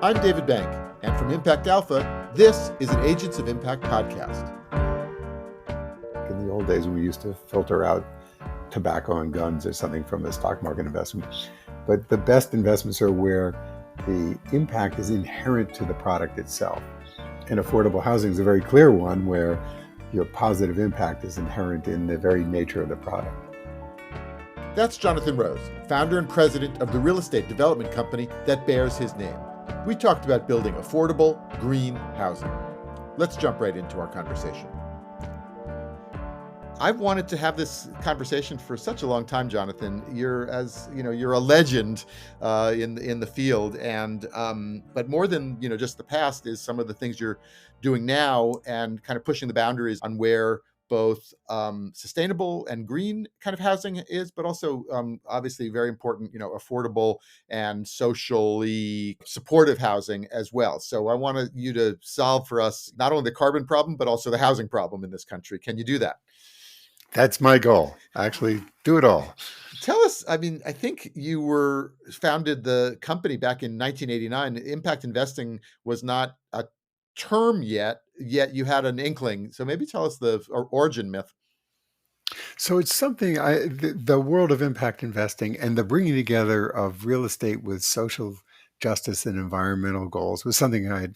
I'm David Bank, and from Impact Alpha, this is an Agents of Impact podcast. In the old days, we used to filter out tobacco and guns or something from a stock market investment. But the best investments are where the impact is inherent to the product itself. And affordable housing is a very clear one where your positive impact is inherent in the very nature of the product. That's Jonathan Rose, founder and president of the real estate development company that bears his name. We talked about building affordable, green housing. Let's jump right into our conversation. I've wanted to have this conversation for such a long time, Jonathan. You're a legend in the field, and but more than just the past is some of the things you're doing now, and kind of pushing the boundaries on where both sustainable and green kind of housing is, but also obviously very important, affordable and socially supportive housing as well. So I wanted you to solve for us not only the carbon problem, but also the housing problem in this country. Can you do that? That's my goal. Actually, do it all. Tell us, I mean, I think you were founded the company back in 1989. Impact investing was not a term yet you had an inkling. So maybe tell us the origin myth. So it's something the world of impact investing and the bringing together of real estate with social justice and environmental goals was something I had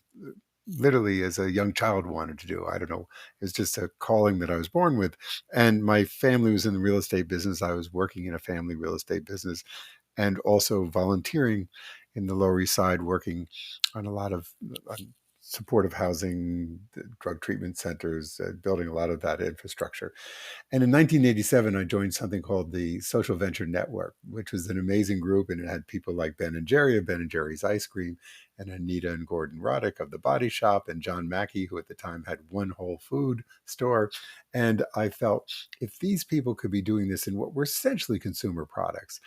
literally as a young child wanted to do. I don't know. It was just a calling that I was born with. And my family was in the real estate business. I was working in a family real estate business and also volunteering in the Lower East Side, working on a lot of supportive housing, drug treatment centers, building a lot of that infrastructure. And in 1987, I joined something called the Social Venture Network, which was an amazing group. And it had people like Ben and Jerry of Ben and Jerry's Ice Cream, and Anita and Gordon Roddick of The Body Shop, and John Mackey, who at the time had one Whole Food store. And I felt if these people could be doing this in what were essentially consumer products,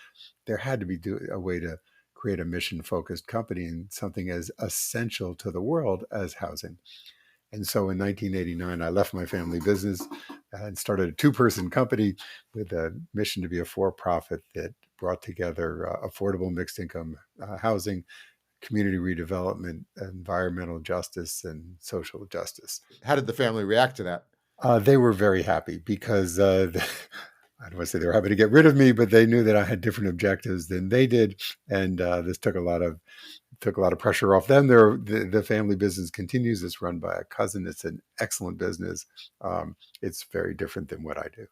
there had to be a way to create a mission-focused company and something as essential to the world as housing. And so in 1989, I left my family business and started a two-person company with a mission to be a for-profit that brought together affordable mixed-income housing, community redevelopment, environmental justice, and social justice. How did the family react to that? They were very happy because I don't want to say they were happy to get rid of me, but they knew that I had different objectives than they did, and this took a lot of pressure off them. The family business continues. It's run by a cousin. It's an excellent business. It's very different than what I do.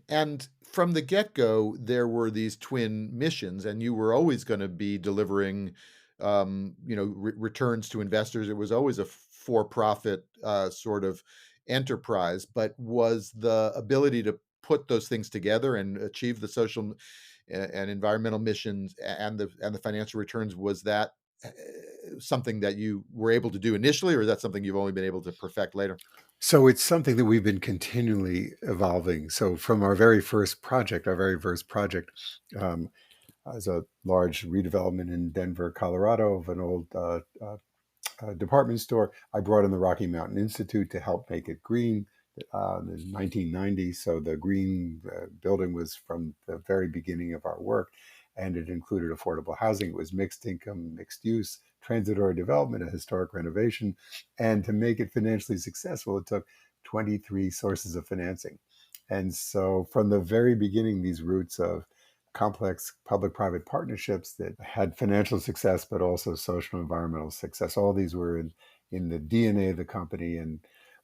And from the get-go, there were these twin missions, and you were always going to be delivering, returns to investors. It was always a for-profit sort of enterprise, but was the ability to put those things together and achieve the social and environmental missions and the financial returns, was that something that you were able to do initially, or is that something you've only been able to perfect later? So it's something that we've been continually evolving. So from our very first project, um, as a large redevelopment in Denver, Colorado, of an old department store, I brought in the Rocky Mountain Institute to help make it green in 1990. So the green building was from the very beginning of our work, and it included affordable housing. It was mixed income, mixed use, transitory development, a historic renovation. And to make it financially successful, it took 23 sources of financing. And so from the very beginning, these roots of complex public-private partnerships that had financial success, but also social and environmental success. All these were in the DNA of the company.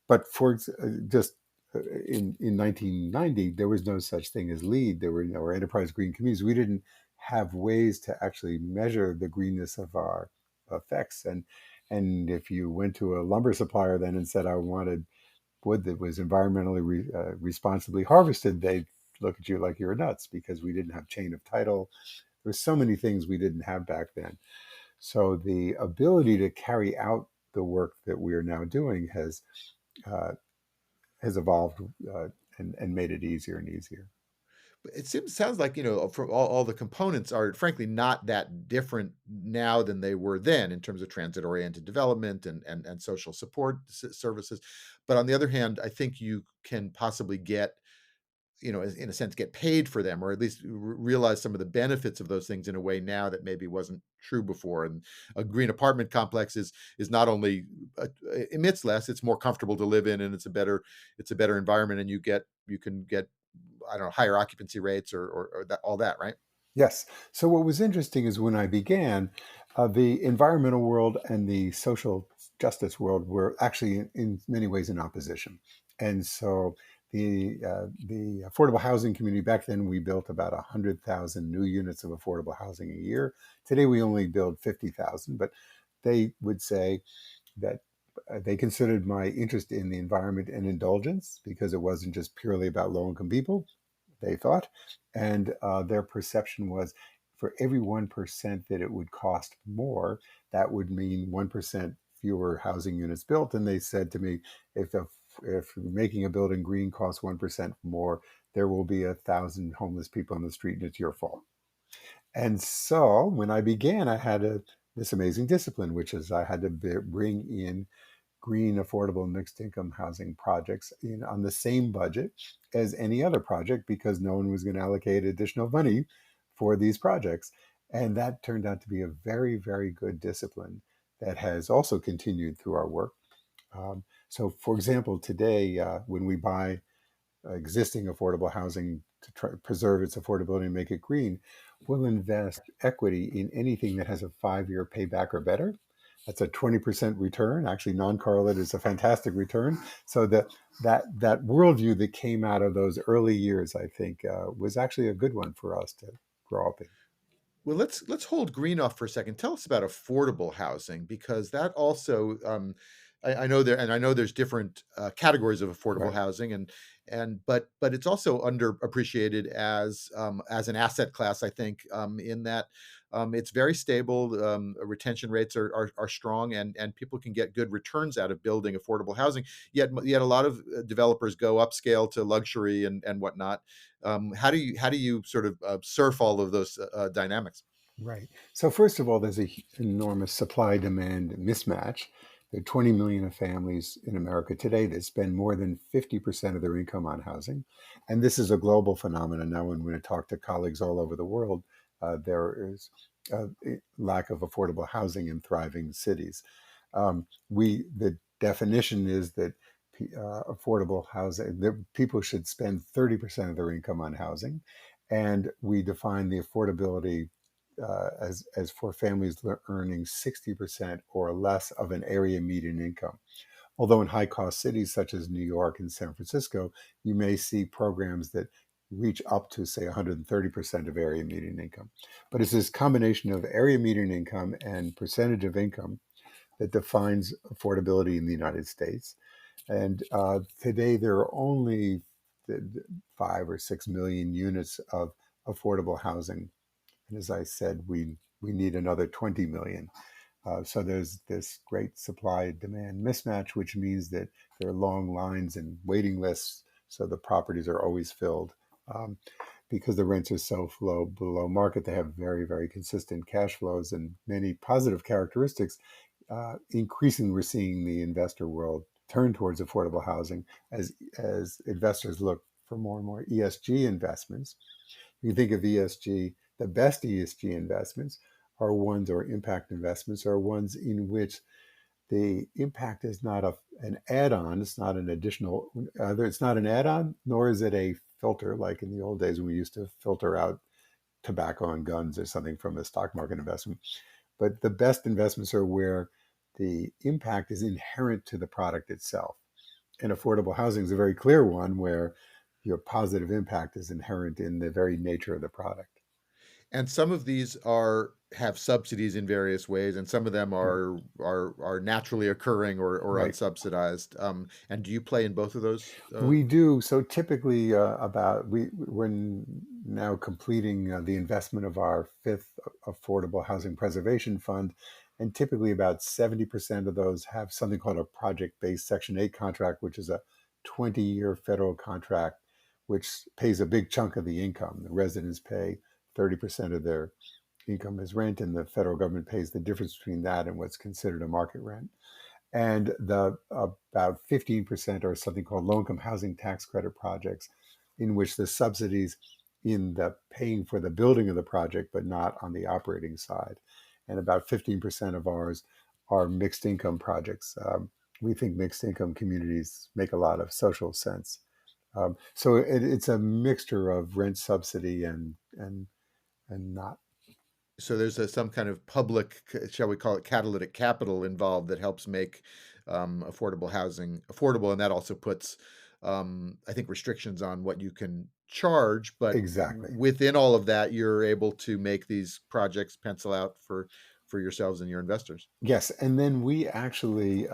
But just in 1990, there was no such thing as LEED. There were or enterprise green communities. We didn't have ways to actually measure the greenness of our effects. And if you went to a lumber supplier then and said, I wanted wood that was environmentally responsibly harvested, they'd look at you like you were nuts because we didn't have chain of title. There were so many things we didn't have back then. So the ability to carry out the work that we are now doing uh, has evolved and made it easier and easier. Sounds like, from all the components are frankly not that different now than they were then in terms of transit-oriented development and social support services. But on the other hand, I think you can possibly get in a sense, get paid for them, or at least realize some of the benefits of those things in a way now that maybe wasn't true before. And a green apartment complex is not only emits less, it's more comfortable to live in, and it's a better environment, and you can get, I don't know, higher occupancy rates, or that, all that, right? Yes. So what was interesting is when I began, the environmental world and the social justice world were actually in many ways in opposition. And so the affordable housing community back then, we built about 100,000 new units of affordable housing a year. Today we only build 50,000, but they would say that they considered my interest in the environment an indulgence because it wasn't just purely about low income people, they thought. And their perception was for every 1% that it would cost more, that would mean 1% fewer housing units built. And they said to me, if, the, if making a building green costs 1% more, there will be 1,000 homeless people on the street and it's your fault. And so when I began, I had this amazing discipline, which is I had to bring in green, affordable, mixed income housing projects on the same budget as any other project because no one was going to allocate additional money for these projects. And that turned out to be a very, very good discipline that has also continued through our work. So, for example, today, when we buy existing affordable housing to try preserve its affordability and make it green, we'll invest equity in anything that has a 5-year payback or better. That's a 20% return. Actually, non-correlated is a fantastic return. So that worldview that came out of those early years, I think, was actually a good one for us to grow up in. Well, let's hold green off for a second. Tell us about affordable housing, because that also, I know there's different categories of affordable Right. housing, but it's also underappreciated as an asset class. I think, in that, it's very stable. Retention rates are strong, and people can get good returns out of building affordable housing. Yet a lot of developers go upscale to luxury and whatnot. How do you sort of surf all of those dynamics? Right. So first of all, there's a enormous supply-demand mismatch. There are 20 million of families in America today that spend more than 50% of their income on housing. And this is a global phenomenon. Now, when we talk to colleagues all over the world, there is a lack of affordable housing in thriving cities. The definition is that affordable housing, that people should spend 30% of their income on housing. And we define the affordability as for families earning 60% or less of an area median income. Although in high cost cities such as New York and San Francisco, you may see programs that reach up to, say, 130% of area median income. But it's this combination of area median income and percentage of income that defines affordability in the United States. And today there are only 5 or 6 million units of affordable housing, and as I said, we need another 20 million. So there's this great supply demand mismatch, which means that there are long lines and waiting lists. So the properties are always filled. Because the rents are so low below market, they have very, very consistent cash flows and many positive characteristics. Increasingly, we're seeing the investor world turn towards affordable housing as investors look for more and more ESG investments. You think of ESG, the best ESG investments are ones, or impact investments are ones in which the impact is not an add-on. It's not an additional. It's not an add-on, nor is it a filter like in the old days when we used to filter out tobacco and guns or something from a stock market investment. But the best investments are where the impact is inherent to the product itself. And affordable housing is a very clear one where your positive impact is inherent in the very nature of the product. And some of these are have subsidies in various ways, and some of them Right. are naturally occurring or Right. unsubsidized. And do you play in both of those? We do. So typically, we're now completing the investment of our fifth affordable housing preservation fund, and typically about 70% of those have something called a project-based Section 8 contract, which is a 20-year federal contract, which pays a big chunk of the income. The residents pay 30% of their income as rent, and the federal government pays the difference between that and what's considered a market rent. And the about 15% are something called low income housing tax credit projects, in which the subsidies in the paying for the building of the project, but not on the operating side. And about 15% of ours are mixed income projects. We think mixed income communities make a lot of social sense. So it's a mixture of rent subsidy and not. So there's some kind of public, shall we call it catalytic capital involved that helps make affordable housing affordable, and that also puts, I think, restrictions on what you can charge. But Exactly. within all of that, you're able to make these projects pencil out for yourselves and your investors. Yes, and then we actually,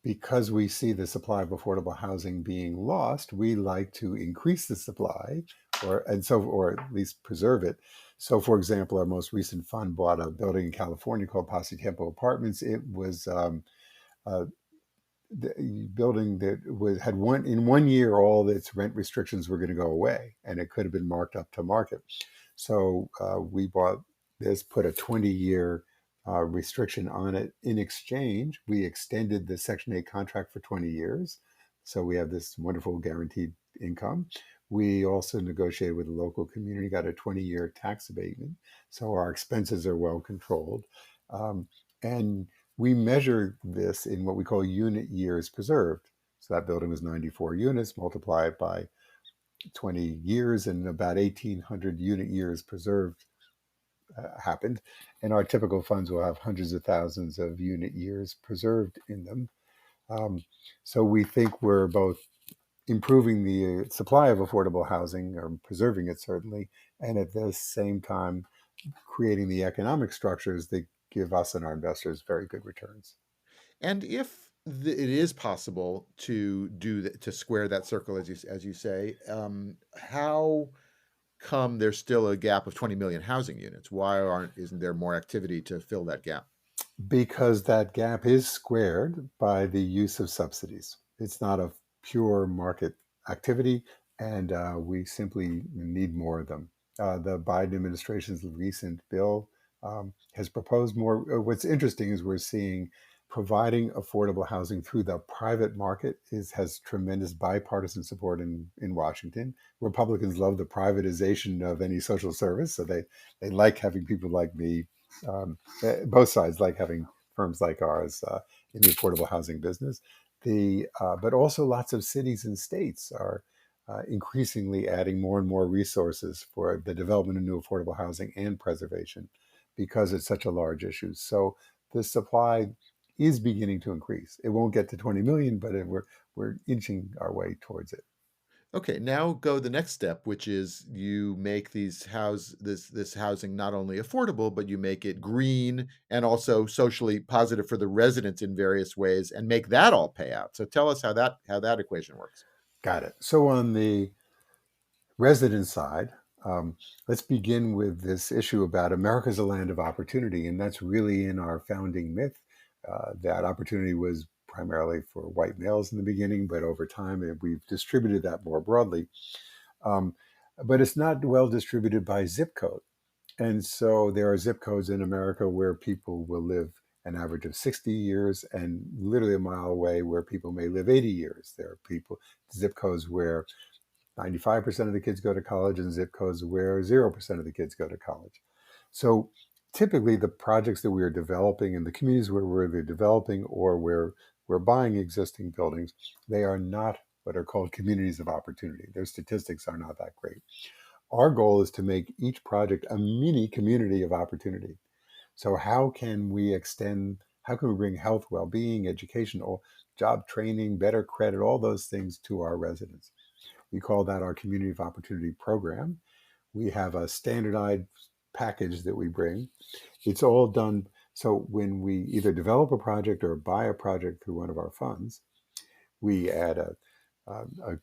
because we see the supply of affordable housing being lost, we like to increase the supply, or at least preserve it. So, for example, our most recent fund bought a building in California called Pasatiempo Apartments. It was a building that had one in 1 year, all its rent restrictions were going to go away, and it could have been marked up to market. So we bought this, put a 20-year restriction on it. In exchange, we extended the Section 8 contract for 20 years. So we have this wonderful guaranteed income. We also negotiated with the local community, got a 20-year tax abatement. So our expenses are well controlled. And we measure this in what we call unit years preserved. So that building was 94 units, multiply it by 20 years, and about 1,800 unit years preserved happened. And our typical funds will have hundreds of thousands of unit years preserved in them. Um, so we think we're both improving the supply of affordable housing, or preserving it certainly, and at the same time creating the economic structures that give us and our investors very good returns. And if it is possible to to square that circle, as you say, how come there's still a gap of 20 million housing units? Why aren't isn't there more activity to fill that gap? Because that gap is squared by the use of subsidies. It's not a pure market activity, and we simply need more of them. The Biden administration's recent bill has proposed more. What's interesting is we're seeing providing affordable housing through the private market has tremendous bipartisan support in Washington. Republicans love the privatization of any social service, so they like having people like me, both sides like having firms like ours in the affordable housing business. But also lots of cities and states are increasingly adding more and more resources for the development of new affordable housing and preservation, because it's such a large issue. So the supply is beginning to increase. It won't get to 20 million, but we're inching our way towards it. Okay, now go the next step, which is you make this housing not only affordable, but you make it green and also socially positive for the residents in various ways, and make that all pay out. So tell us how that equation works. Got it. So on the resident side, um, let's begin with this issue about America's a land of opportunity. And that's really in our founding myth. That opportunity was primarily for white males in the beginning, but over time we've distributed that more broadly. Um, but it's not well distributed by zip code. And so there are zip codes in America where people will live an average of 60 years, and literally a mile away where people may live 80 years. There are zip codes where 95% of the kids go to college, and zip codes where 0% of the kids go to college. So typically the projects that we are developing in the communities where we're either developing or where we're buying existing buildings, they are not what are called communities of opportunity. Their statistics are not that great. Our goal is to make each project a mini community of opportunity. So how can we bring health, well-being, education, or job training, better credit, all those things to our residents? We call that our Community of Opportunity program. We have a standardized package that we bring. It's all done. So when we either develop a project or buy a project through one of our funds, we add a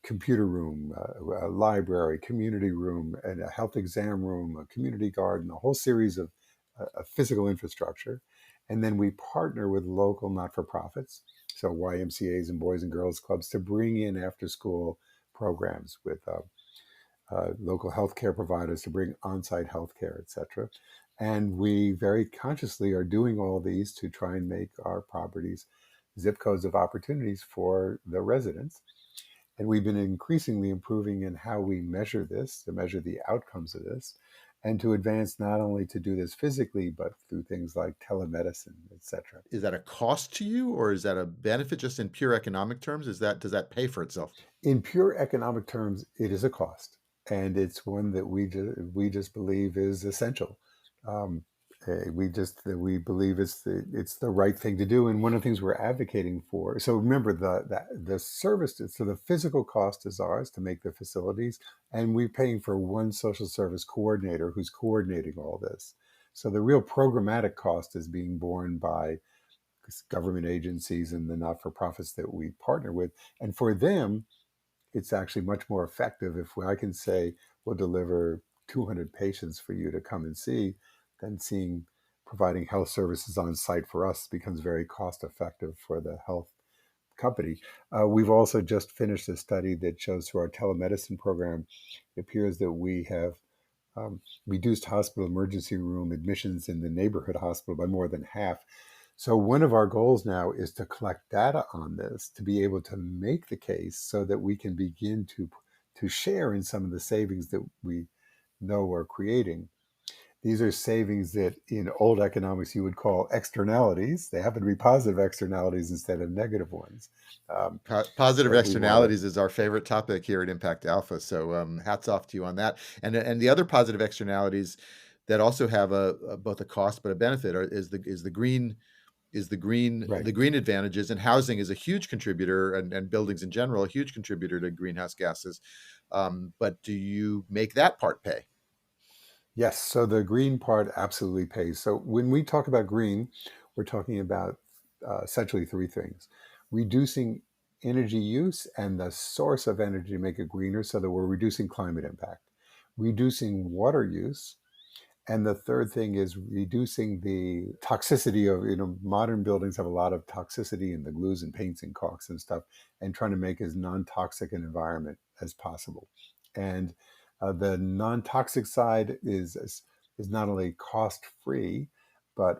computer room, a library, community room, and a health exam room, a community garden, a whole series of physical infrastructure. And then we partner with local not for profits, so YMCAs and Boys and Girls Clubs, to bring in after school programs with local healthcare providers to bring on site healthcare, et cetera. And we very consciously are doing all these to try and make our properties zip codes of opportunities for the residents. And we've been increasingly improving in how we measure this, to measure the outcomes of this, and to advance not only to do this physically, but through things like telemedicine, et cetera. Is that a cost to you, or is that a benefit just in pure economic terms? Does that pay for itself? In pure economic terms, it is a cost, and it's one that we just believe is essential. Um, we believe it's the right thing to do, and one of the things we're advocating for. So remember the service. So the physical cost is ours to make the facilities, and we're paying for one social service coordinator who's coordinating all this. So the real programmatic cost is being borne by government agencies and the not-for-profits that we partner with, and for them it's actually much more effective if I can say we'll deliver 200 patients for you to come and see, than providing health services on site for us becomes very cost effective for the health company. We've also just finished a study that shows through our telemedicine program, it appears that we have reduced hospital emergency room admissions in the neighborhood hospital by more than half. So one of our goals now is to collect data on this to be able to make the case so that we can begin to share in some of the savings that we know we're creating. These are savings that in old economics you would call externalities. They happen to be positive externalities instead of negative ones. Um, Positive but we want to, externalities is our favorite topic here at Impact Alpha. So hats off to you on that. And the other positive externalities that also have both a cost but a benefit is right. the green advantages, and housing is a huge contributor, and buildings in general a huge contributor to greenhouse gases. But do you make that part pay? Yes, so the green part absolutely pays. So when we talk about green, we're talking about essentially three things: reducing energy use and the source of energy to make it greener, so that we're reducing climate impact, reducing water use, and the third thing is reducing the toxicity of, modern buildings have a lot of toxicity in the glues and paints and caulks and stuff, and trying to make as non-toxic an environment as possible. And the non-toxic side is not only cost free, but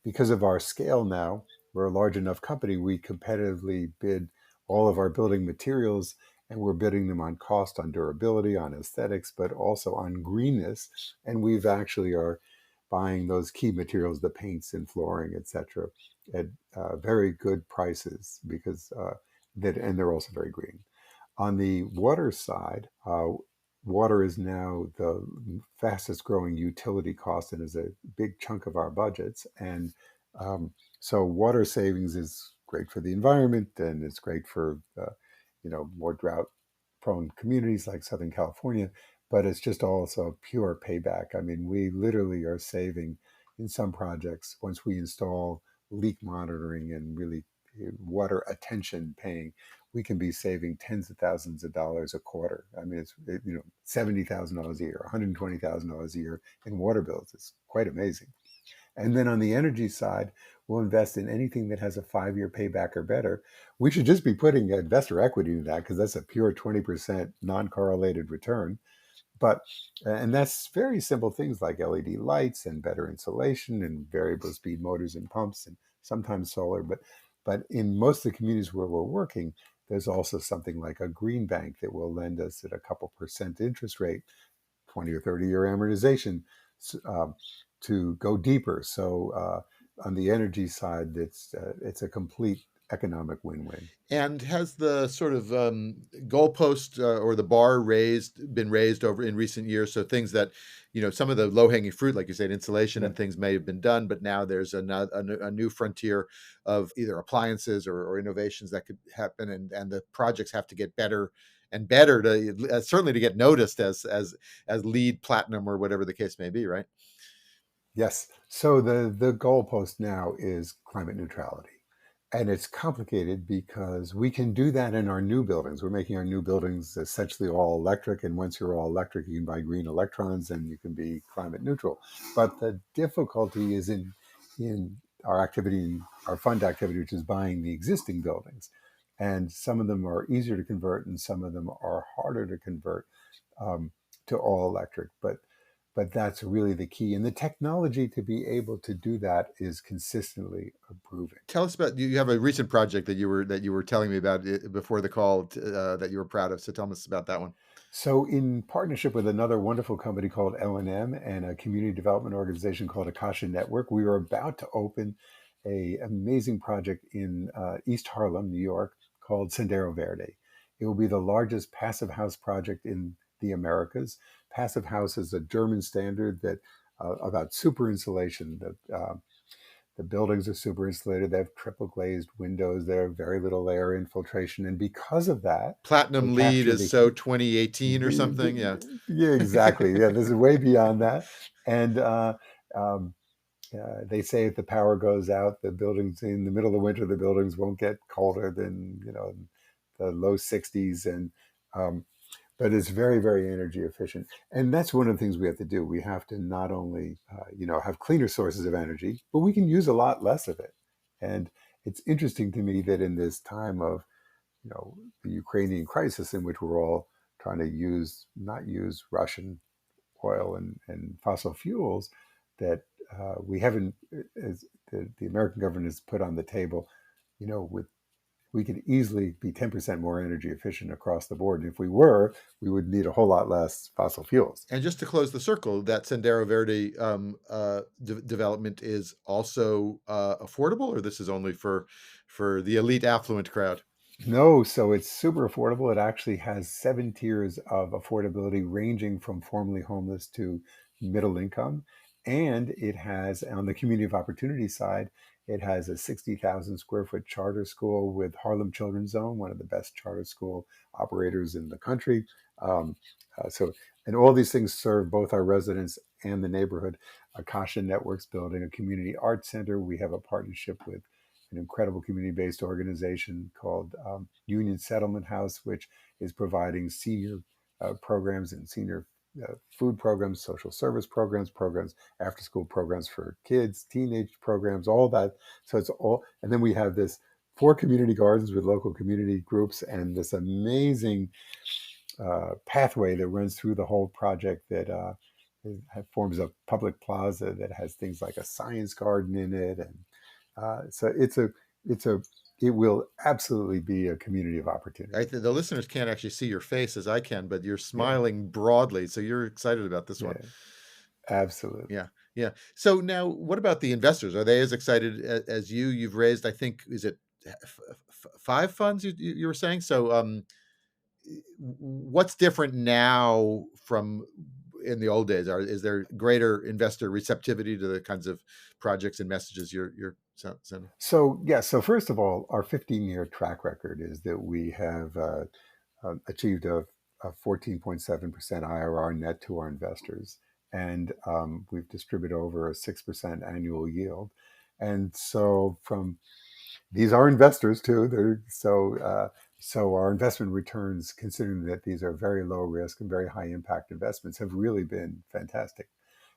because of our scale now, we're a large enough company, we competitively bid all of our building materials, and we're bidding them on cost, on durability, on aesthetics, but also on greenness. And we've actually are buying those key materials, the paints and flooring, et cetera, at very good prices, because and they're also very green. On the water side, water is now the fastest growing utility cost and is a big chunk of our budgets. And so water savings is great for the environment, and it's great for more drought prone communities like Southern California, but it's just also pure payback. I mean, we literally are saving in some projects once we install leak monitoring and really water attention paying, we can be saving tens of thousands of dollars a quarter. I mean, $70,000 a year, $120,000 a year in water bills. It's quite amazing. And then on the energy side, we'll invest in anything that has a 5-year payback or better. We should just be putting investor equity in that, because that's a pure 20% non-correlated return. But and that's very simple things like LED lights and better insulation and variable speed motors and pumps and sometimes solar. But in most of the communities where we're working, there's also something like a green bank that will lend us at a couple percent interest rate, 20 or 30-year amortization, um, to go deeper. So on the energy side, it's a complete economic win-win. And has the sort of goalpost or the bar been raised over in recent years? So things that, some of the low hanging fruit, like you said, insulation Yeah. and things may have been done, but now there's a new frontier of either appliances or innovations that could happen, and the projects have to get better and better to certainly to get noticed as lead platinum or whatever the case may be, right? Yes. So the goalpost now is climate neutrality. And it's complicated because we can do that in our new buildings. We're making our new buildings essentially all electric. And once you're all electric, you can buy green electrons and you can be climate neutral. But the difficulty is in our activity, our fund activity, which is buying the existing buildings. And some of them are easier to convert and some of them are harder to convert um, to all electric. But but that's really the key. And the technology to be able to do that is consistently improving. Tell us about you have a recent project that you were telling me about before the call that you were proud of. So tell us about that one. So, in partnership with another wonderful company called L&M and a community development organization called Akasha Network, we are about to open a amazing project in East Harlem, New York, called Sendero Verde. It will be the largest passive house project in the Americas. Passive house is a German standard that about super insulation. The buildings are super insulated. They have triple glazed windows. They have very little air infiltration, and because of that, they Platinum Lead capture is the so heat. 2018 or something. Yeah. Yeah, exactly. Yeah, this is way beyond that. And um, they say if the power goes out, the buildings in the middle of the winter, the buildings won't get colder than the low 60s, and um, but it's very, very energy efficient. And that's one of the things we have to do. We have to not only have cleaner sources of energy, but we can use a lot less of it. And it's interesting to me that in this time of the Ukrainian crisis, in which we're all trying to not use Russian oil and fossil fuels, that we haven't, as the American government has put on the table, with we could easily be 10% more energy efficient across the board. And if we were, we would need a whole lot less fossil fuels. And just to close the circle, that Sendero Verde development is also affordable, or this is only for the elite affluent crowd. No, so it's super affordable. It actually has 7 tiers of affordability, ranging from formerly homeless to middle income. And it has, on the community of opportunity side, it has a 60,000 square foot charter school with Harlem Children's Zone, one of the best charter school operators in the country. Um, so, and all these things serve both our residents and the neighborhood. Akasha Networks building a community art center. We have a partnership with an incredible community-based organization called Union Settlement House, which is providing senior programs and senior food programs, social service programs, after-school programs for kids, teenage programs, all that. So it's all, and then we have this 4 community gardens with local community groups, and this amazing pathway that runs through the whole project that forms a public plaza that has things like a science garden in it, and so it's a it will absolutely be a community of opportunity. The listeners can't actually see your face as I can, but you're Yeah, smiling broadly, so you're excited about this one. yeah, absolutely. Yeah, yeah. So now, what about the investors? Are they as excited as you? You've raised, I think, is it 5 funds you were saying? So, what's different now from in the old days? Is there greater investor receptivity to the kinds of projects and messages you're sending? So yeah, so first of all, our 15-year track record is that we have achieved a 14.7% IRR net to our investors, and we've distributed over a 6% annual yield. And so from these are investors too. So our investment returns, considering that these are very low risk and very high impact investments, have really been fantastic.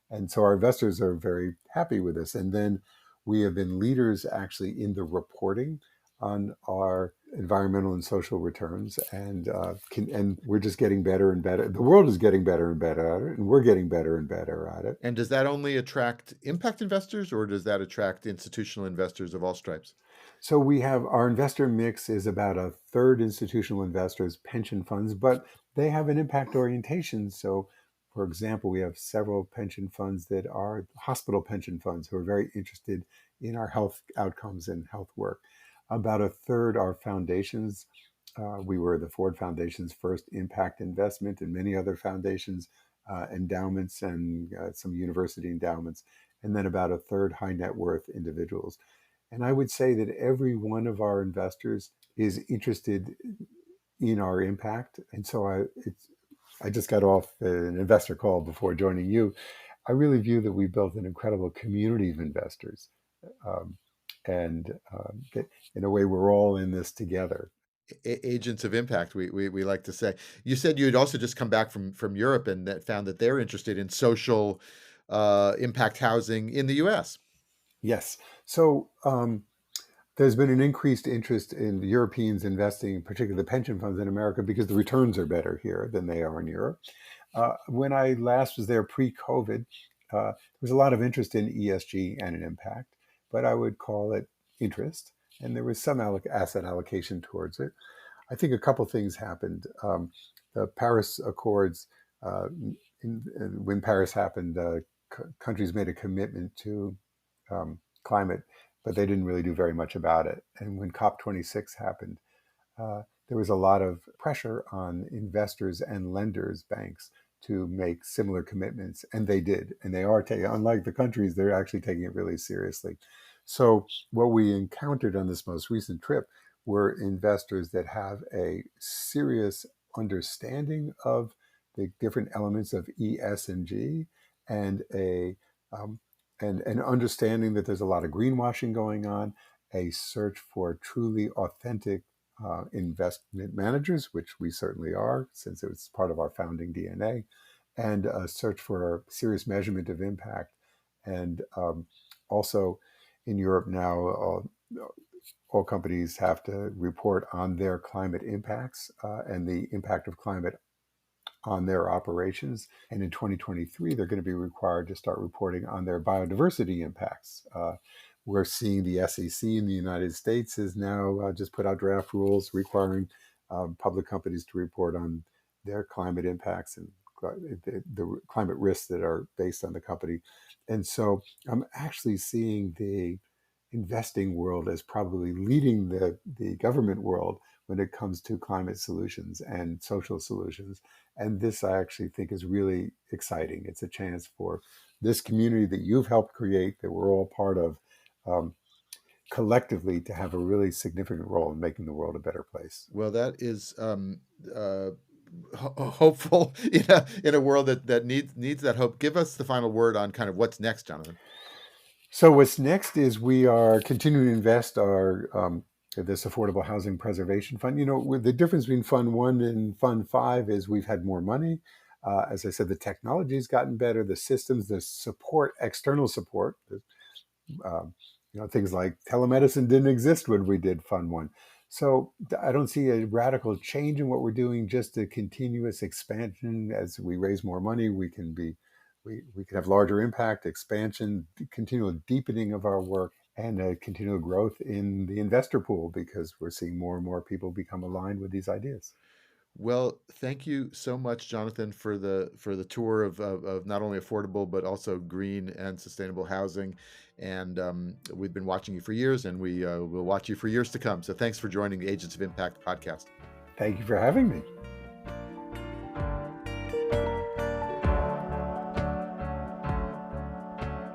And so our investors are very happy with this. And then we have been leaders actually in the reporting on our environmental and social returns, and we're just getting better and better. The world is getting better and better at it, and we're getting better and better at it. And does that only attract impact investors, or does that attract institutional investors of all stripes? So we have our investor mix is about a third institutional investors, pension funds, but they have an impact orientation. So, for example, we have several pension funds that are hospital pension funds who are very interested in our health outcomes and health work. About a third are foundations. We were the Ford Foundation's first impact investment, and many other foundations, endowments, and some university endowments. And then about a third high net worth individuals. And I would say that every one of our investors is interested in our impact. And so I just got off an investor call before joining you. I really view that we built an incredible community of investors. Um, and that in a way, we're all in this together. Agents of impact, we like to say. You said you had also just come back from Europe and that found that they're interested in social impact housing in the US. Yes. So there's been an increased interest in Europeans investing, particularly the pension funds in America, because the returns are better here than they are in Europe. When I last was there pre-COVID, there was a lot of interest in ESG and an impact, but I would call it interest, and there was some asset allocation towards it. I think a couple things happened. The Paris Accords, when Paris happened, countries made a commitment to climate, but they didn't really do very much about it. And when COP26 happened, there was a lot of pressure on investors and lenders, banks, to make similar commitments, and they did, and they are taking. Unlike the countries, they're actually taking it really seriously. So what we encountered on this most recent trip were investors that have a serious understanding of the different elements of E, S, and G, and um, and an understanding that there's a lot of greenwashing going on, a search for truly authentic investment managers, which we certainly are, since it was part of our founding DNA, and a search for serious measurement of impact. And also in Europe now, all companies have to report on their climate impacts and the impact of climate on their operations. And in 2023, they're going to be required to start reporting on their biodiversity impacts. We're seeing the SEC in the United States has now just put out draft rules requiring public companies to report on their climate impacts and the climate risks that are based on the company. And so I'm actually seeing the investing world as probably leading the government world when it comes to climate solutions and social solutions. And this I actually think is really exciting. It's a chance for this community that you've helped create, that we're all part of, um, collectively to have a really significant role in making the world a better place. Well, that is hopeful in a world that needs that hope. Give us the final word on kind of what's next, Jonathan. So what's next is we are continuing to invest our this Affordable Housing Preservation Fund. You know, with the difference between Fund 1 and Fund 5 is we've had more money. As I said, the technology's gotten better, the systems, the support, external support, um, things like telemedicine didn't exist when we did Fund 1. So I don't see a radical change in what we're doing, just a continuous expansion. As we raise more money, we can have larger impact, expansion, continual deepening of our work, and a continual growth in the investor pool because we're seeing more and more people become aligned with these ideas. Well, thank you so much, Jonathan, for the tour of not only affordable but also green and sustainable housing. And we've been watching you for years, and we will watch you for years to come. So thanks for joining the Agents of Impact podcast. Thank you for having me.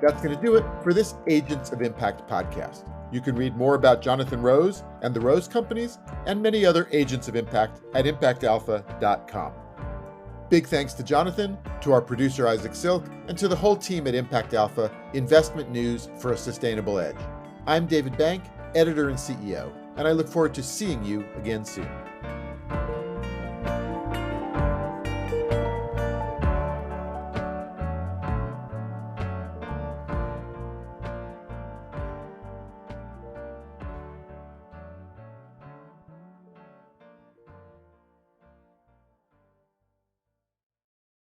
That's going to do it for this Agents of Impact podcast. You can read more about Jonathan Rose and the Rose Companies and many other Agents of Impact at impactalpha.com. Big thanks to Jonathan, to our producer Isaac Silk, and to the whole team at Impact Alpha, investment news for a sustainable edge. I'm David Bank, editor and CEO, and I look forward to seeing you again soon.